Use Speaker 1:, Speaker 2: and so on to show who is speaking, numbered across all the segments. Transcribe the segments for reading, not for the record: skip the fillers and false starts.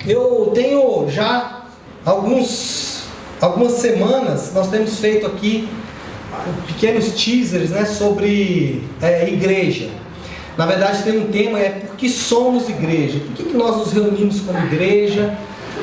Speaker 1: eu tenho já algumas semanas, nós temos feito aqui pequenos teasers, né, sobre igreja. Na verdade tem um tema, por que somos igreja? Por que nós nos reunimos como igreja?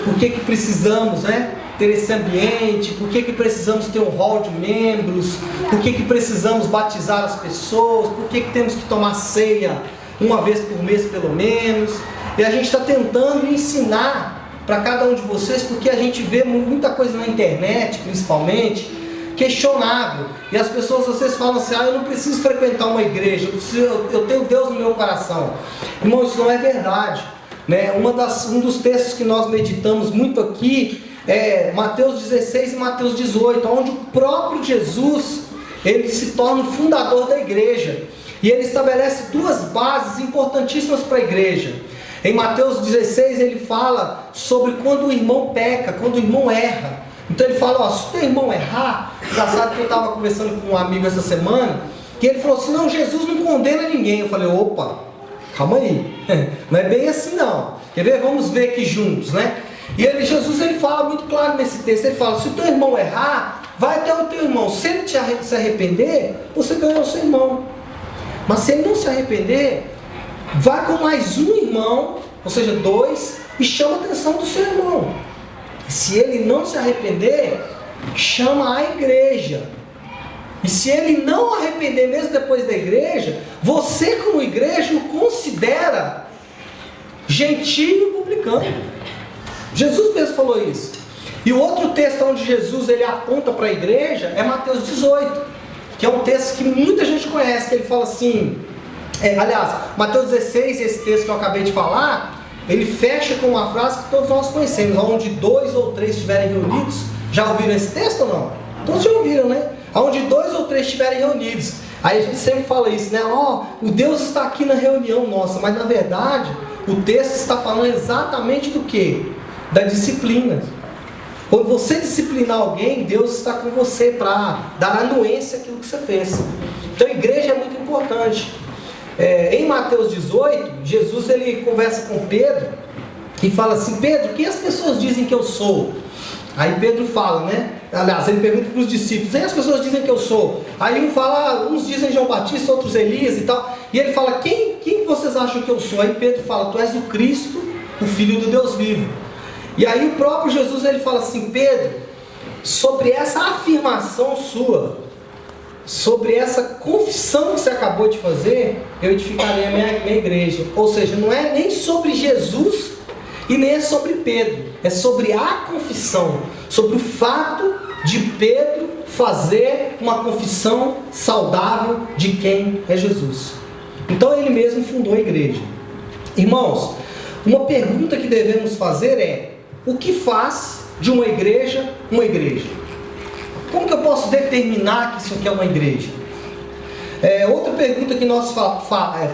Speaker 1: Por que precisamos, né, ter esse ambiente? Por que precisamos ter um hall de membros? Por que precisamos batizar as pessoas? Por que temos que tomar ceia uma vez por mês pelo menos? E a gente está tentando ensinar para cada um de vocês, porque a gente vê muita coisa na internet, principalmente, questionável. E as pessoas às vezes falam assim, eu não preciso frequentar uma igreja, eu tenho Deus no meu coração. Irmão, isso não é verdade, né? Um dos textos que nós meditamos muito aqui é Mateus 16 e Mateus 18, onde o próprio Jesus, ele se torna o fundador da igreja. E ele estabelece duas bases importantíssimas para a igreja. Em Mateus 16 ele fala sobre quando o irmão peca, quando o irmão erra. Então ele fala, se o teu irmão errar, engraçado que eu estava conversando com um amigo essa semana, que ele falou assim, não, Jesus não condena ninguém. Eu falei, opa, calma aí, não é bem assim não. Quer ver? Vamos ver aqui juntos, né? E Jesus ele fala muito claro nesse texto, ele fala, se o teu irmão errar, vai até o teu irmão, se ele se arrepender, você ganhou o seu irmão. Mas se ele não se arrepender, vá com mais um irmão, ou seja, 2, e chama a atenção do seu irmão. Se ele não se arrepender, chama a igreja. E se ele não arrepender mesmo depois da igreja, você como igreja o considera gentio e publicano. Jesus mesmo falou isso. E o outro texto onde Jesus ele aponta para a igreja é Mateus 18, que é um texto que muita gente conhece, que ele fala assim, aliás, Mateus 16, esse texto que eu acabei de falar, ele fecha com uma frase que todos nós conhecemos, onde 2 ou 3 estiverem reunidos. Já ouviram esse texto ou não? Todos já ouviram, né? Onde 2 ou 3 estiverem reunidos. Aí a gente sempre fala isso, né? O Deus está aqui na reunião nossa, mas na verdade o texto está falando exatamente do quê? Da disciplina. Quando você disciplinar alguém, Deus está com você para dar anuência àquilo que você fez. Então a igreja é muito importante. Em Mateus 18, Jesus ele conversa com Pedro e fala assim, Pedro, quem as pessoas dizem que eu sou? Aí Pedro fala, né? Aliás, ele pergunta para os discípulos, quem as pessoas dizem que eu sou? Aí um fala, uns dizem João Batista, outros Elias e tal. E ele fala, quem vocês acham que eu sou? Aí Pedro fala, tu és o Cristo, o Filho do Deus vivo. E aí o próprio Jesus ele fala assim, Pedro, sobre essa afirmação sua, sobre essa confissão que você acabou de fazer, eu edificarei a minha igreja. Ou seja, não é nem sobre Jesus e nem é sobre Pedro, é sobre a confissão, sobre o fato de Pedro fazer uma confissão saudável de quem é Jesus. Então ele mesmo fundou a igreja. Irmãos, uma pergunta que devemos fazer é, o que faz de uma igreja uma igreja? Como que eu posso determinar que isso aqui é uma igreja? Outra pergunta que nós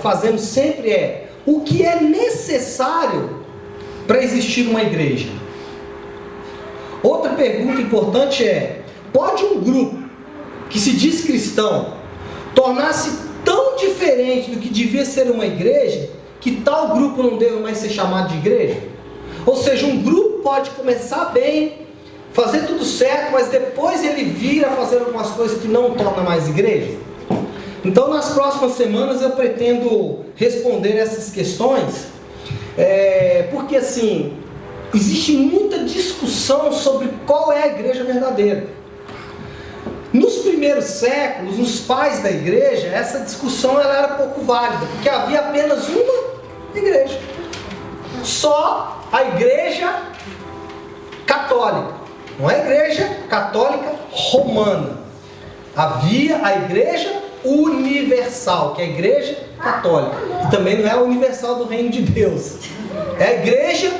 Speaker 1: fazemos sempre é, o que é necessário para existir uma igreja? Outra pergunta importante é, pode um grupo que se diz cristão tornar-se tão diferente do que devia ser uma igreja, que tal grupo não deve mais ser chamado de igreja? Ou seja, um grupo pode começar bem, fazer tudo certo, mas depois ele vira a fazer algumas coisas que não torna mais igreja? Então nas próximas semanas eu pretendo responder essas questões, porque assim, existe muita discussão sobre qual é a igreja verdadeira. Nos primeiros séculos, os pais da igreja, essa discussão ela era pouco válida, porque havia apenas uma igreja, só a igreja católica. Não é a igreja católica romana. Havia a igreja universal, que é a igreja católica. E também não é a universal do reino de Deus. É a igreja,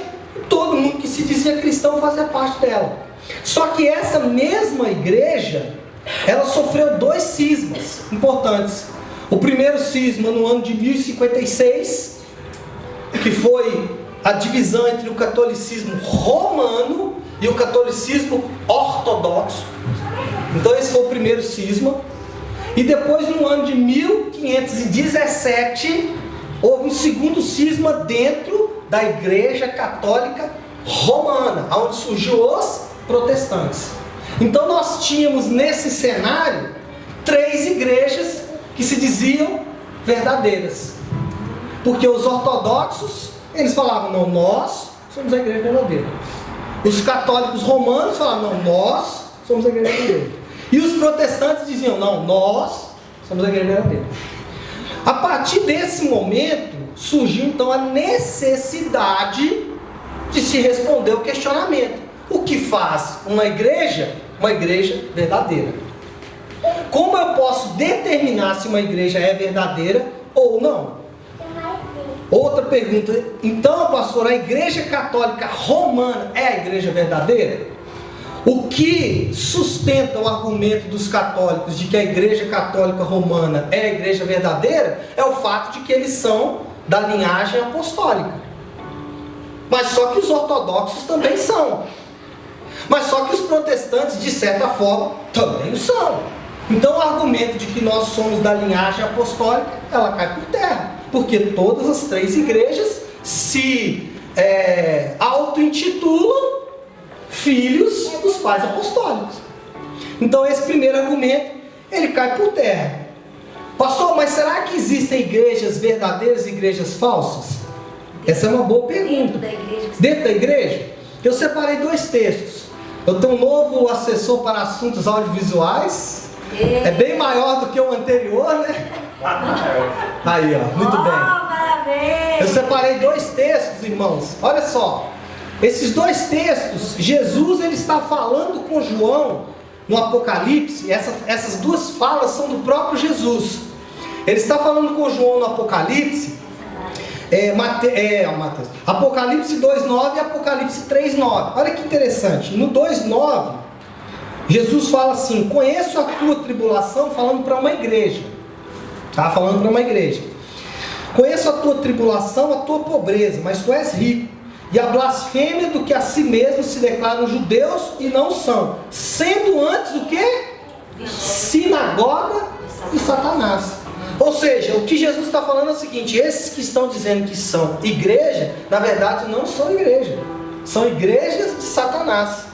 Speaker 1: todo mundo que se dizia cristão fazia parte dela. Só que essa mesma igreja, ela sofreu 2 cismas importantes. O primeiro cisma no ano de 1056, que foi a divisão entre o catolicismo romano e o catolicismo ortodoxo. Então esse foi o primeiro cisma. E depois no ano de 1517 houve um segundo cisma dentro da igreja católica romana, onde surgiu os protestantes. Então nós tínhamos nesse cenário 3 igrejas que se diziam verdadeiras. Porque os ortodoxos, eles falavam, não, nós somos a igreja verdadeira. Os católicos romanos falavam, não, nós somos a igreja verdadeira. E os protestantes diziam, não, nós somos a igreja verdadeira. A partir desse momento, surgiu então a necessidade de se responder ao questionamento. O que faz uma igreja verdadeira? Como eu posso determinar se uma igreja é verdadeira ou não? Outra pergunta, então, pastor, a igreja católica romana é a igreja verdadeira? O que sustenta o argumento dos católicos de que a igreja católica romana é a igreja verdadeira é o fato de que eles são da linhagem apostólica. Mas só que os ortodoxos também são. Mas só que os protestantes, de certa forma, também são. Então o argumento de que nós somos da linhagem apostólica, ela cai por terra. Porque todas as 3 igrejas se auto-intitulam filhos dos pais apostólicos. Então esse primeiro argumento, ele cai por terra. Pastor, mas será que existem igrejas verdadeiras e igrejas falsas? Essa é uma boa pergunta. Dentro da igreja? Eu separei 2 textos. Eu tenho um novo assessor para assuntos audiovisuais. É bem maior do que o anterior, né? Aí, ó, muito bem.
Speaker 2: Parabéns.
Speaker 1: Eu separei 2 textos, irmãos. Olha só. Esses 2 textos, Jesus ele está falando com João no Apocalipse. Essas 2 falas são do próprio Jesus. Ele está falando com João no Apocalipse. Mateus. Apocalipse 2:9 e Apocalipse 3:9. Olha que interessante. No 2:9, Jesus fala assim: conheço a tua tribulação, falando para uma igreja. Tá falando para uma igreja. Conheço a tua tribulação, a tua pobreza, mas tu és rico. E a blasfêmia do que a si mesmo se declaram judeus e não são, sendo antes o quê? Sinagoga de Satanás. Ou seja, o que Jesus está falando é o seguinte: esses que estão dizendo que são igreja, na verdade não são igreja, são igrejas de Satanás.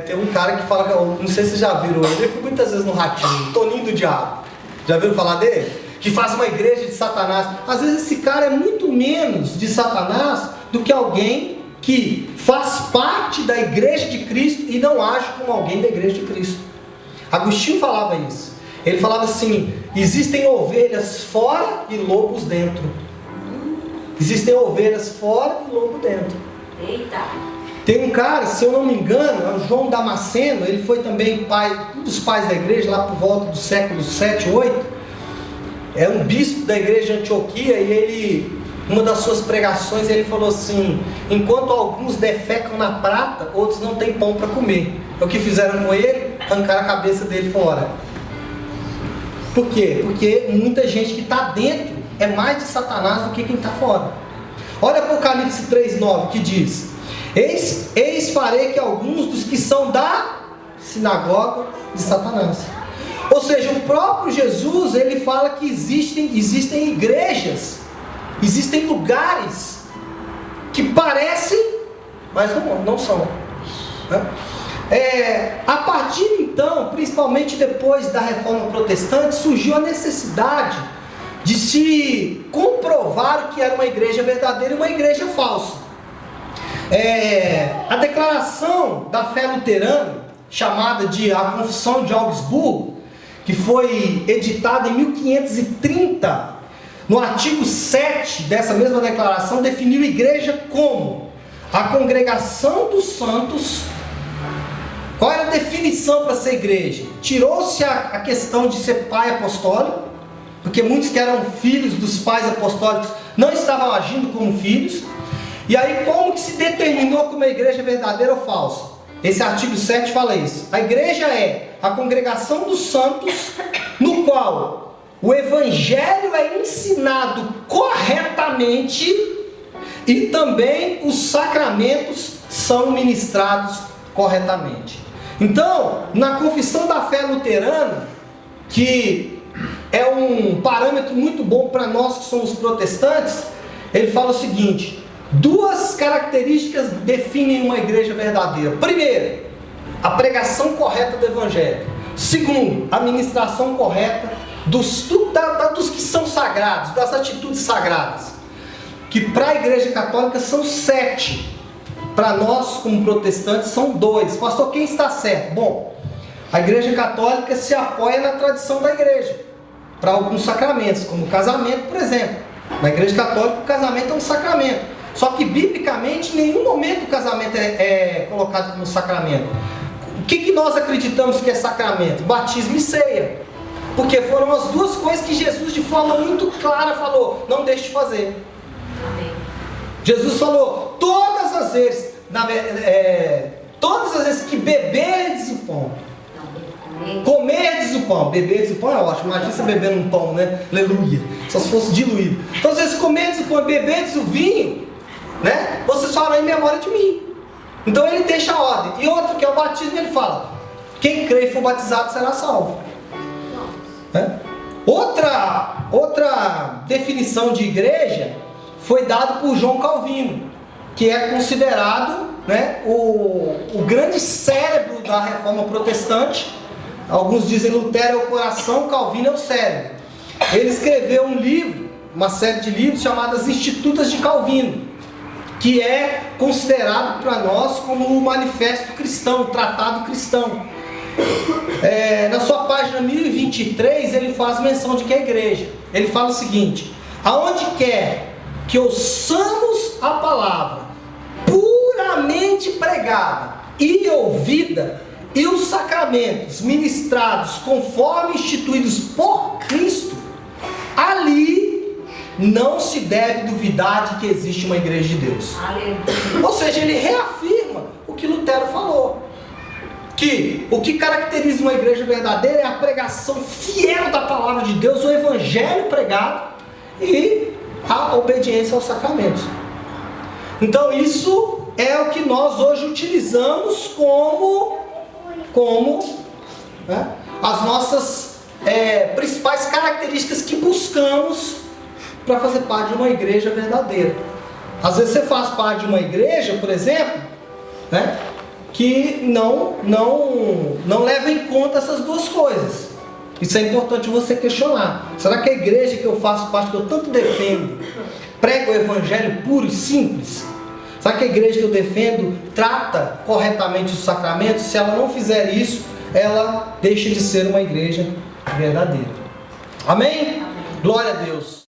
Speaker 1: Tem um cara que fala, não sei se vocês já viram ele foi muitas vezes no Ratinho, Toninho do Diabo. Já viram falar dele? Que faz uma igreja de Satanás. Às vezes esse cara é muito menos de Satanás do que alguém que faz parte da igreja de Cristo e não age como alguém da igreja de Cristo. Agostinho falava isso. Ele falava assim: existem ovelhas fora e lobos dentro. Existem ovelhas fora e lobo dentro.
Speaker 2: Eita!
Speaker 1: Tem um cara, se eu não me engano, é o João Damasceno. Ele foi também um dos pais da igreja lá por volta do século 7, 8. É um bispo da igreja de Antioquia. E ele, uma das suas pregações, ele falou assim: enquanto alguns defecam na prata, outros não têm pão para comer. O que fizeram com ele? Arrancaram a cabeça dele fora. Por quê? Porque muita gente que está dentro é mais de Satanás do que quem está fora. Olha Apocalipse 3:9 que diz: Eis farei que alguns dos que são da sinagoga de Satanás. Ou seja, o próprio Jesus, ele fala que existem igrejas, existem lugares que parecem, mas não são. A partir então, principalmente depois da Reforma Protestante, surgiu a necessidade de se comprovar o que era uma igreja verdadeira e uma igreja falsa. A declaração da fé luterana, chamada de a Confissão de Augsburgo, que foi editada em 1530, no artigo 7 dessa mesma declaração, definiu a igreja como a congregação dos santos. Qual era a definição para ser igreja? Tirou-se a questão de ser pai apostólico, porque muitos que eram filhos dos pais apostólicos não estavam agindo como filhos. E aí, como que se determinou que uma igreja é verdadeira ou falsa? Esse artigo 7 fala isso. A igreja é a congregação dos santos, no qual o evangelho é ensinado corretamente e também os sacramentos são ministrados corretamente. Então, na confissão da fé luterana, que é um parâmetro muito bom para nós que somos protestantes, ele fala o seguinte: Duas características definem uma igreja verdadeira. Primeiro, a pregação correta do Evangelho. Segundo, a ministração correta dos que são sagrados, das atitudes sagradas. Que para a igreja católica são 7. Para nós, como protestantes, são 2. Pastor, quem está certo? Bom, a igreja católica se apoia na tradição da igreja. Para alguns sacramentos, como o casamento, por exemplo. Na igreja católica, o casamento é um sacramento. Só que, biblicamente, em nenhum momento o casamento é colocado como sacramento. O que nós acreditamos que é sacramento? Batismo e ceia. Porque foram as duas coisas que Jesus, de forma muito clara, falou: não deixe de fazer.
Speaker 2: Amém.
Speaker 1: Jesus falou: todas as vezes que beberdes o pão, comerdes o pão, beberdes o pão é ótimo, imagina você bebendo um pão, né? Aleluia, só se fosse diluído. Então, às vezes, comerdes o pão e beberdes o vinho, né? Vocês falam em memória de mim. Então ele deixa a ordem. E outro, que é o batismo, ele fala: quem crê e for batizado será salvo. Outra definição de igreja foi dada por João Calvino, que é considerado, né, o grande cérebro da reforma protestante. Alguns dizem Lutero é o coração, Calvino é o cérebro. Ele escreveu um livro, uma série de livros chamadas Institutas de Calvino, que é considerado para nós como o manifesto cristão, o tratado cristão. Na sua página 1023 ele faz menção de que é a igreja. Ele fala o seguinte: aonde quer que ouçamos a palavra puramente pregada e ouvida, e os sacramentos ministrados conforme instituídos por Cristo, ali não se deve duvidar de que existe uma igreja de Deus.
Speaker 2: Aleluia.
Speaker 1: Ou seja, ele reafirma o que Lutero falou, que o que caracteriza uma igreja verdadeira é a pregação fiel da palavra de Deus, o evangelho pregado e a obediência aos sacramentos. Então isso é o que nós hoje utilizamos como né, as nossas principais características que buscamos para fazer parte de uma igreja verdadeira. Às vezes você faz parte de uma igreja, por exemplo, né, que não leva em conta essas duas coisas. Isso é importante você questionar. Será que a igreja que eu faço parte, que eu tanto defendo, prega o evangelho puro e simples? Será que a igreja que eu defendo trata corretamente os sacramentos? Se ela não fizer isso, ela deixa de ser uma igreja verdadeira. Amém? Glória a Deus.